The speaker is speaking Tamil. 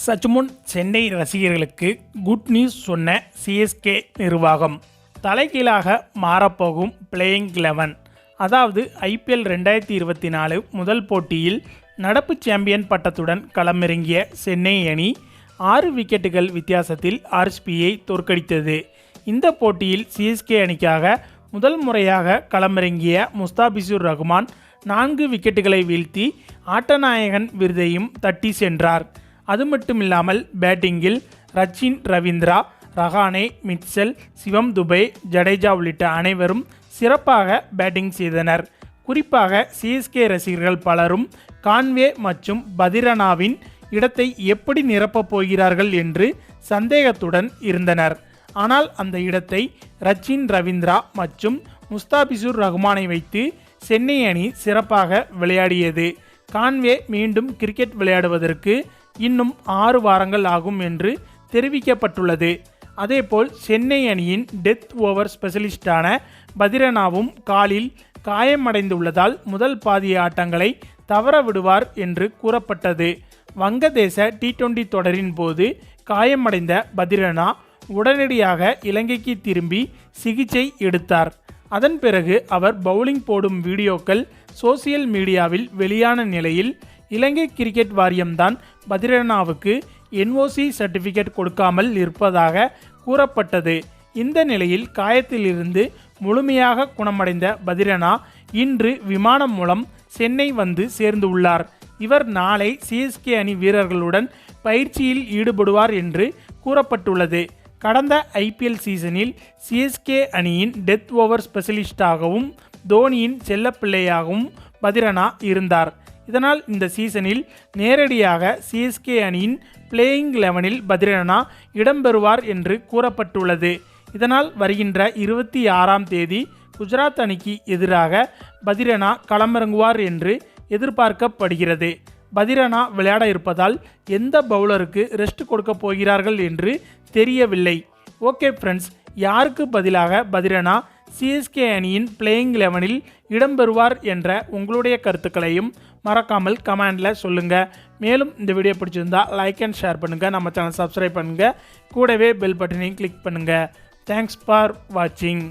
சற்று முன் சென்னை ரசிகர்களுக்கு குட் நியூஸ் சொன்ன சிஎஸ்கே நிர்வாகம். தலைகீழாக மாறப்போகும் பிளேயிங் 11. அதாவது ஐபிஎல் 2024 முதல் போட்டியில் நடப்பு சாம்பியன் பட்டத்துடன் களமிறங்கிய சென்னை அணி 6 விக்கெட்டுகள் வித்தியாசத்தில் ஆர்சிபியை தோற்கடித்தது. இந்த போட்டியில் சிஎஸ்கே அணிக்காக முதல் முறையாக களமிறங்கிய முஸ்தாபிசுர் ரஹ்மான் 4 விக்கெட்டுகளை வீழ்த்தி ஆட்டநாயகன் விருதையும் தட்டி சென்றார். அது மட்டுமில்லாமல் பேட்டிங்கில் ரச்சின் ரவீந்திரா, ரஹானே, மிட்சல், சிவம் துபே, ஜடேஜா உள்ளிட்ட அனைவரும் சிறப்பாக பேட்டிங் செய்தனர். குறிப்பாக சிஎஸ்கே ரசிகர்கள் பலரும் கான்வே மற்றும் பதிரனாவின் இடத்தை எப்படி நிரப்பப் போகிறார்கள் என்று சந்தேகத்துடன் இருந்தனர். ஆனால் அந்த இடத்தை ரச்சின் ரவீந்திரா மற்றும் முஸ்தாபிசுர் ரஹ்மானை வைத்து சென்னை அணி சிறப்பாக விளையாடியது. கான்வே மீண்டும் கிரிக்கெட் விளையாடுவதற்கு இன்னும் 6 வாரங்கள் ஆகும் என்று தெரிவிக்கப்பட்டுள்ளது. அதேபோல் சென்னை அணியின் டெத் ஓவர் ஸ்பெஷலிஸ்டான பதிரனாவும் காலில் காயமடைந்துள்ளதால் முதல் பாதி ஆட்டங்களை தவற விடுவார் என்று கூறப்பட்டது. வங்கதேச T20 தொடரின் போது காயமடைந்த பதிரனா உடனடியாக இலங்கைக்கு திரும்பி சிகிச்சை எடுத்தார். அதன் பிறகு அவர் பவுலிங் போடும் வீடியோக்கள் சோசியல் மீடியாவில் வெளியான நிலையில் இலங்கை கிரிக்கெட் வாரியம்தான் பதிரனாவுக்கு NOC சர்டிஃபிகேட் கொடுக்காமல் இருப்பதாக கூறப்பட்டது. இந்த நிலையில் காயத்திலிருந்து முழுமையாக குணமடைந்த பதிரனா இன்று விமானம் மூலம் சென்னை வந்து சேர்ந்துள்ளார். இவர் நாளை சிஎஸ்கே அணி வீரர்களுடன் பயிற்சியில் ஈடுபடுவார் என்று கூறப்பட்டுள்ளது. கடந்த ஐபிஎல் சீசனில் சிஎஸ்கே அணியின் டெத் ஓவர் ஸ்பெஷலிஸ்டாகவும் தோனியின் செல்லப்பிள்ளையாகவும் பதிரனா இருந்தார். இதனால் இந்த சீசனில் நேரடியாக சிஎஸ்கே அணியின் பிளேயிங் 11இல் பதிரனா இடம்பெறுவார் என்று கூறப்பட்டுள்ளது. இதனால் வருகின்ற 26ஆம் தேதி குஜராத் அணிக்கு எதிராக பதிரனா களமிறங்குவார் என்று எதிர்பார்க்கப்படுகிறது. பதிரனா விளையாட இருப்பதால் எந்த பவுலருக்கு ரெஸ்ட் கொடுக்க போகிறார்கள் என்று தெரியவில்லை. ஓகே ஃப்ரெண்ட்ஸ், யாருக்கு பதிலாக பதிரனா சிஎஸ்கே அணியின் பிளேயிங் 11இல் இடம்பெறுவார் என்ற உங்களுடைய கருத்துக்களையும் மறக்காமல் கமெண்டில் சொல்லுங்கள். மேலும் இந்த வீடியோ பிடிச்சிருந்தா லைக் அண்ட் ஷேர் பண்ணுங்கள். நம்ம சேனல் சப்ஸ்கிரைப் பண்ணுங்கள். கூடவே பெல் பட்டனையும் கிளிக் பண்ணுங்கள். தேங்க்ஸ் ஃபார் வாட்சிங்.